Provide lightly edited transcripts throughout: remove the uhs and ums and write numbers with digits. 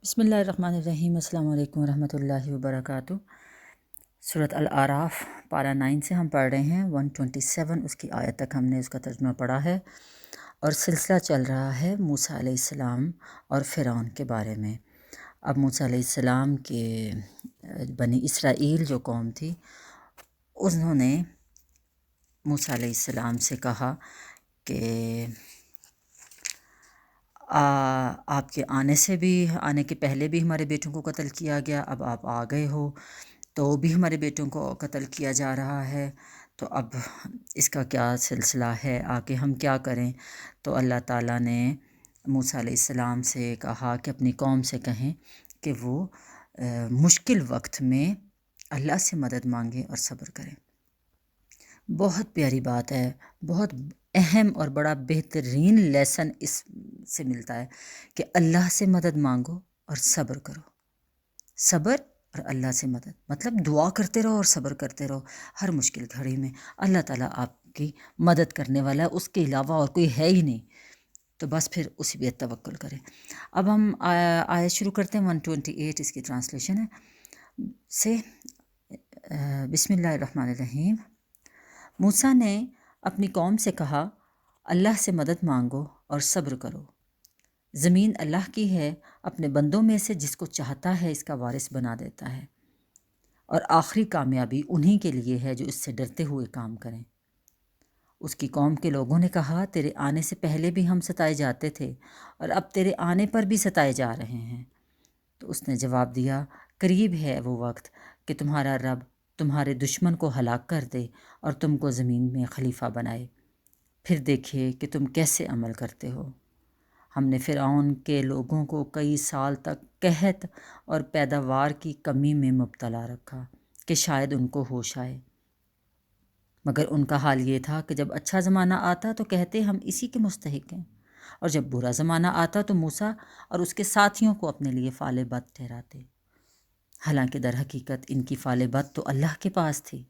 بسم اللہ الرحمن الرحیم۔ السلام علیکم ورحمۃ اللہ وبرکاتہ۔ سورۃ الاعراف پارہ 9 سے ہم پڑھ رہے ہیں 127 اس کی آیت تک ہم نے اس کا ترجمہ پڑھا ہے، اور سلسلہ چل رہا ہے موسیٰ علیہ السلام اور فرعون کے بارے میں۔ اب موسیٰ علیہ السلام کے بنی اسرائیل جو قوم تھی، انہوں نے موسیٰ علیہ السلام سے کہا کہ آپ کے آنے کے پہلے بھی ہمارے بیٹوں کو قتل کیا گیا، اب آپ آ گئے ہو تو بھی ہمارے بیٹوں کو قتل کیا جا رہا ہے، تو اب اس کا کیا سلسلہ ہے، آگے ہم کیا کریں؟ تو اللہ تعالیٰ نے موسیٰ علیہ السلام سے کہا کہ اپنی قوم سے کہیں کہ وہ مشکل وقت میں اللہ سے مدد مانگیں اور صبر کریں۔ بہت پیاری بات ہے، بہت اہم اور بڑا بہترین لیسن اس سے ملتا ہے کہ اللہ سے مدد مانگو اور صبر کرو۔ صبر اور اللہ سے مدد مطلب دعا کرتے رہو اور صبر کرتے رہو ہر مشکل گھڑی میں۔ اللہ تعالیٰ آپ کی مدد کرنے والا ہے، اس کے علاوہ اور کوئی ہے ہی نہیں، تو بس پھر اسی پہ توکل کریں۔ اب ہم آیت شروع کرتے ہیں 128 اس کی ٹرانسلیشن ہے سے۔ بسم اللہ الرحمن الرحیم۔ موسیٰ نے اپنی قوم سے کہا، اللہ سے مدد مانگو اور صبر کرو۔ زمین اللہ کی ہے، اپنے بندوں میں سے جس کو چاہتا ہے اس کا وارث بنا دیتا ہے، اور آخری کامیابی انہی کے لیے ہے جو اس سے ڈرتے ہوئے کام کریں۔ اس کی قوم کے لوگوں نے کہا، تیرے آنے سے پہلے بھی ہم ستائے جاتے تھے، اور اب تیرے آنے پر بھی ستائے جا رہے ہیں۔ تو اس نے جواب دیا، قریب ہے وہ وقت کہ تمہارا رب تمہارے دشمن کو ہلاک کر دے اور تم کو زمین میں خلیفہ بنائے، پھر دیکھے کہ تم کیسے عمل کرتے ہو۔ ہم نے فرعون کے لوگوں کو کئی سال تک قحط اور پیداوار کی کمی میں مبتلا رکھا کہ شاید ان کو ہوش آئے، مگر ان کا حال یہ تھا کہ جب اچھا زمانہ آتا تو کہتے ہم اسی کے مستحق ہیں، اور جب برا زمانہ آتا تو موسیٰ اور اس کے ساتھیوں کو اپنے لیے فال بد ٹھہراتے۔ حالانکہ در حقیقت ان کی فال بد تو اللہ کے پاس تھی،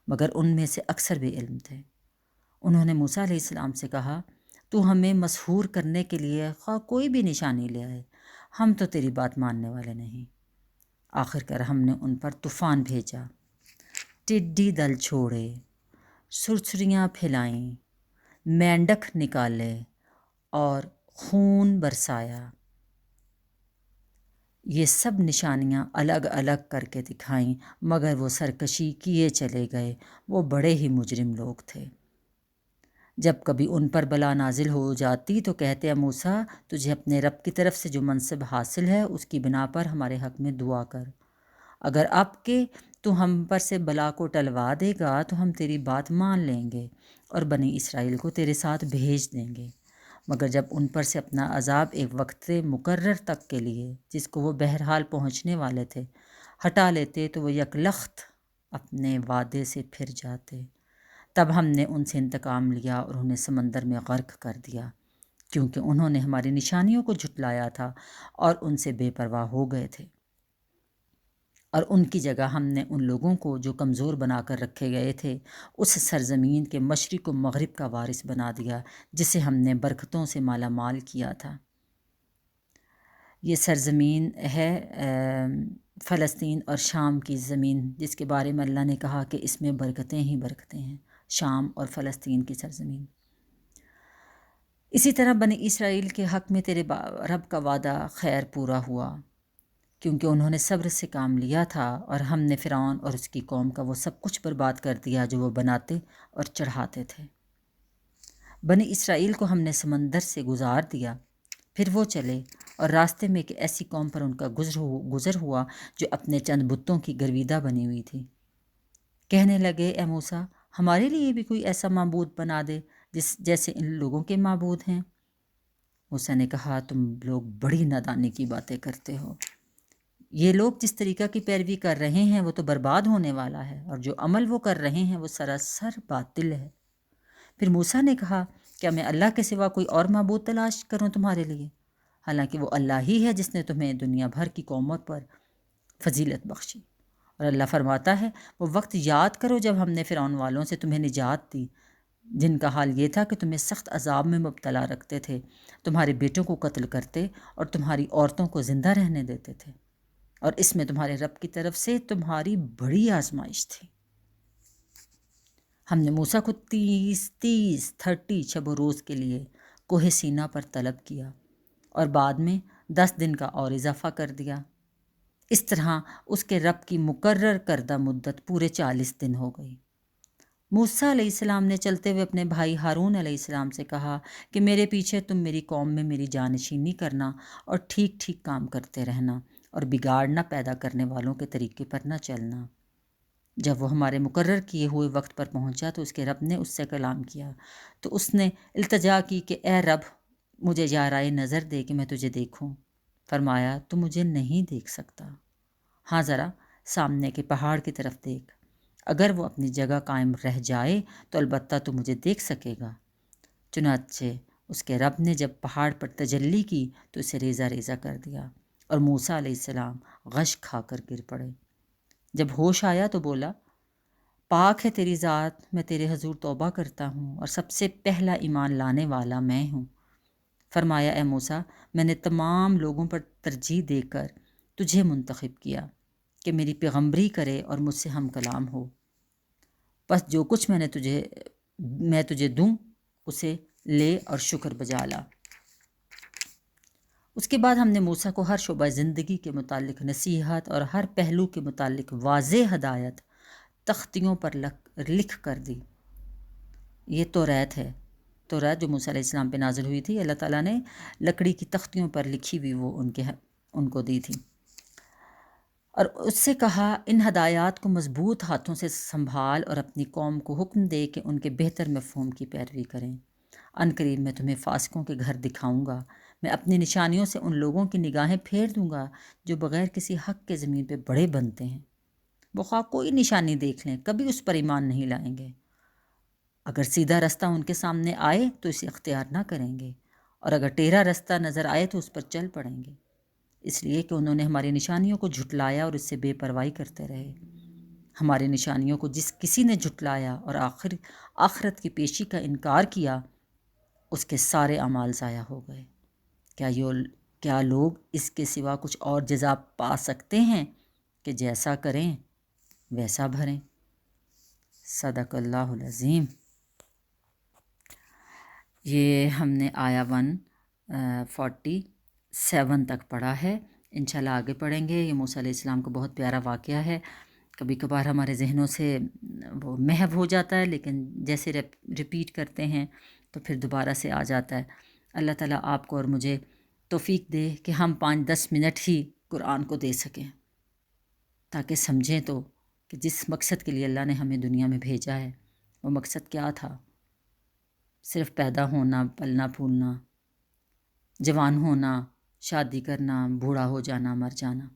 مگر ان میں سے اکثر بے علم تھے۔ انہوں نے موسیٰ علیہ السلام سے کہا، تو ہمیں مسحور کرنے کے لیے خواہ کوئی بھی نشانی لے آئے، ہم تو تیری بات ماننے والے نہیں۔ آخر کار ہم نے ان پر طوفان بھیجا، ٹڈی دل چھوڑے، سرسریاں پھیلائیں، مینڈک نکالے اور خون برسایا۔ یہ سب نشانیاں الگ الگ کر کے دکھائیں، مگر وہ سرکشی کیے چلے گئے، وہ بڑے ہی مجرم لوگ تھے۔ جب کبھی ان پر بلا نازل ہو جاتی تو کہتے ہیں، موسیٰ تجھے اپنے رب کی طرف سے جو منصب حاصل ہے اس کی بنا پر ہمارے حق میں دعا کر، اگر اب کہ تو ہم پر سے بلا کو ٹلوا دے گا تو ہم تیری بات مان لیں گے اور بنی اسرائیل کو تیرے ساتھ بھیج دیں گے۔ مگر جب ان پر سے اپنا عذاب ایک وقت مقرر تک کے لیے جس کو وہ بہرحال پہنچنے والے تھے ہٹا لیتے تو وہ یکلخت اپنے وعدے سے پھر جاتے۔ تب ہم نے ان سے انتقام لیا اور انہیں سمندر میں غرق کر دیا، کیونکہ انہوں نے ہماری نشانیوں کو جھٹلایا تھا اور ان سے بے پرواہ ہو گئے تھے۔ اور ان کی جگہ ہم نے ان لوگوں کو جو کمزور بنا کر رکھے گئے تھے اس سرزمین کے مشرق و مغرب کا وارث بنا دیا جسے ہم نے برکتوں سے مالا مال کیا تھا۔ یہ سرزمین ہے فلسطین اور شام کی زمین، جس کے بارے میں اللہ نے کہا کہ اس میں برکتیں ہی برکتیں ہیں، شام اور فلسطین کی سرزمین۔ اسی طرح بنی اسرائیل کے حق میں تیرے رب کا وعدہ خیر پورا ہوا، کیونکہ انہوں نے صبر سے کام لیا تھا، اور ہم نے فرعون اور اس کی قوم کا وہ سب کچھ برباد کر دیا جو وہ بناتے اور چڑھاتے تھے۔ بنی اسرائیل کو ہم نے سمندر سے گزار دیا، پھر وہ چلے اور راستے میں ایک ایسی قوم پر ان کا گزر ہوا جو اپنے چند بتوں کی گرویدہ بنی ہوئی تھی۔ کہنے لگے، اے موسیٰ ہمارے لیے بھی کوئی ایسا معبود بنا دے جیسے ان لوگوں کے معبود ہیں۔ موسیٰ نے کہا، تم لوگ بڑی نادانی کی باتیں کرتے ہو، یہ لوگ جس طریقہ کی پیروی کر رہے ہیں وہ تو برباد ہونے والا ہے، اور جو عمل وہ کر رہے ہیں وہ سراسر باطل ہے۔ پھر موسیٰ نے کہا، کیا میں اللہ کے سوا کوئی اور معبود تلاش کروں تمہارے لیے؟ حالانکہ وہ اللہ ہی ہے جس نے تمہیں دنیا بھر کی قوموں پر فضیلت بخشی۔ اور اللہ فرماتا ہے، وہ وقت یاد کرو جب ہم نے فرعون والوں سے تمہیں نجات دی، جن کا حال یہ تھا کہ تمہیں سخت عذاب میں مبتلا رکھتے تھے، تمہارے بیٹوں کو قتل کرتے اور تمہاری عورتوں کو زندہ رہنے دیتے تھے، اور اس میں تمہارے رب کی طرف سے تمہاری بڑی آزمائش تھی۔ ہم نے موسیٰ کو 30 شب و روز کے لیے کوہ سینا پر طلب کیا اور بعد میں 10 دن کا اور اضافہ کر دیا۔ اس طرح اس کے رب کی مقرر کردہ مدت پورے 40 دن ہو گئی۔ موسیٰ علیہ السلام نے چلتے ہوئے اپنے بھائی ہارون علیہ السلام سے کہا کہ میرے پیچھے تم میری قوم میں میری جانشینی کرنا اور ٹھیک ٹھیک کام کرتے رہنا اور بگاڑ نہ پیدا کرنے والوں کے طریقے پر نہ چلنا۔ جب وہ ہمارے مقرر کیے ہوئے وقت پر پہنچا تو اس کے رب نے اس سے کلام کیا، تو اس نے التجا کی کہ اے رب، مجھے یارائے نظر دے کہ میں تجھے دیکھوں۔ فرمایا تو مجھے نہیں دیکھ سکتا، ہاں ذرا سامنے کے پہاڑ کی طرف دیکھ، اگر وہ اپنی جگہ قائم رہ جائے تو البتہ تو مجھے دیکھ سکے گا۔ چنانچہ اس کے رب نے جب پہاڑ پر تجلی کی تو اسے ریزہ ریزہ کر دیا اور موسیٰ علیہ السلام غش کھا کر گر پڑے۔ جب ہوش آیا تو بولا، پاک ہے تیری ذات، میں تیرے حضور توبہ کرتا ہوں اور سب سے پہلا ایمان لانے والا میں ہوں۔ فرمایا اے موسیٰ، میں نے تمام لوگوں پر ترجیح دے کر تجھے منتخب کیا کہ میری پیغمبری کرے اور مجھ سے ہم کلام ہو، بس جو کچھ میں تجھے دوں اسے لے اور شکر بجا لا۔ اس کے بعد ہم نے موسیٰ کو ہر شعبہ زندگی کے متعلق نصیحت اور ہر پہلو کے متعلق واضح ہدایت تختیوں پر لکھ کر دی۔ یہ توریت ہے، توریت جو موسیٰ علیہ السلام پہ نازل ہوئی تھی، اللہ تعالیٰ نے لکڑی کی تختیوں پر لکھی ہوئی وہ ان کو دی تھی، اور اس سے کہا ان ہدایات کو مضبوط ہاتھوں سے سنبھال اور اپنی قوم کو حکم دے کہ ان کے بہتر مفہوم کی پیروی کریں۔ ان قریب میں تمہیں فاسقوں کے گھر دکھاؤں گا، میں اپنی نشانیوں سے ان لوگوں کی نگاہیں پھیر دوں گا جو بغیر کسی حق کے زمین پہ بڑے بنتے ہیں۔ وہ خواہ کوئی نشانی دیکھ لیں کبھی اس پر ایمان نہیں لائیں گے۔ اگر سیدھا رستہ ان کے سامنے آئے تو اسے اختیار نہ کریں گے، اور اگر ٹیڑھا رستہ نظر آئے تو اس پر چل پڑیں گے، اس لیے کہ انہوں نے ہماری نشانیوں کو جھٹلایا اور اس سے بے پرواہی کرتے رہے۔ ہماری نشانیوں کو جس کسی نے جھٹلایا اور آخرت کی پیشی کا انکار کیا، اس کے سارے اعمال ضائع ہو گئے۔ کیا لوگ اس کے سوا کچھ اور جزا پا سکتے ہیں کہ جیسا کریں ویسا بھریں؟ صدق اللہ العظیم۔ یہ ہم نے آیا 147 تک پڑھا ہے، انشاءاللہ آگے پڑھیں گے۔ یہ موسیٰ علیہ السلام کو بہت پیارا واقعہ ہے، کبھی کبھار ہمارے ذہنوں سے وہ محو ہو جاتا ہے، لیکن جیسے ریپیٹ کرتے ہیں تو پھر دوبارہ سے آ جاتا ہے۔ اللہ تعالیٰ آپ کو اور مجھے توفیق دے کہ ہم 5-10 منٹ ہی قرآن کو دے سکیں، تاکہ سمجھیں تو کہ جس مقصد کے لیے اللہ نے ہمیں دنیا میں بھیجا ہے وہ مقصد کیا تھا۔ صرف پیدا ہونا، پلنا پھولنا، جوان ہونا، شادی کرنا، بوڑھا ہو جانا، مر جانا،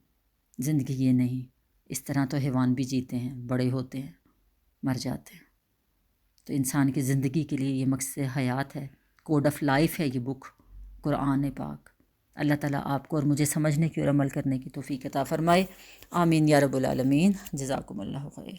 زندگی یہ نہیں۔ اس طرح تو حیوان بھی جیتے ہیں، بڑے ہوتے ہیں، مر جاتے ہیں۔ تو انسان کی زندگی کے لیے یہ مقصد حیات ہے، کوڈ آف لائف ہے یہ بک، قرآن پاک۔ اللہ تعالیٰ آپ کو اور مجھے سمجھنے کی اور عمل کرنے کی توفیق عطا فرمائے، آمین یا رب العالمین۔ جزاکم اللہ خیر۔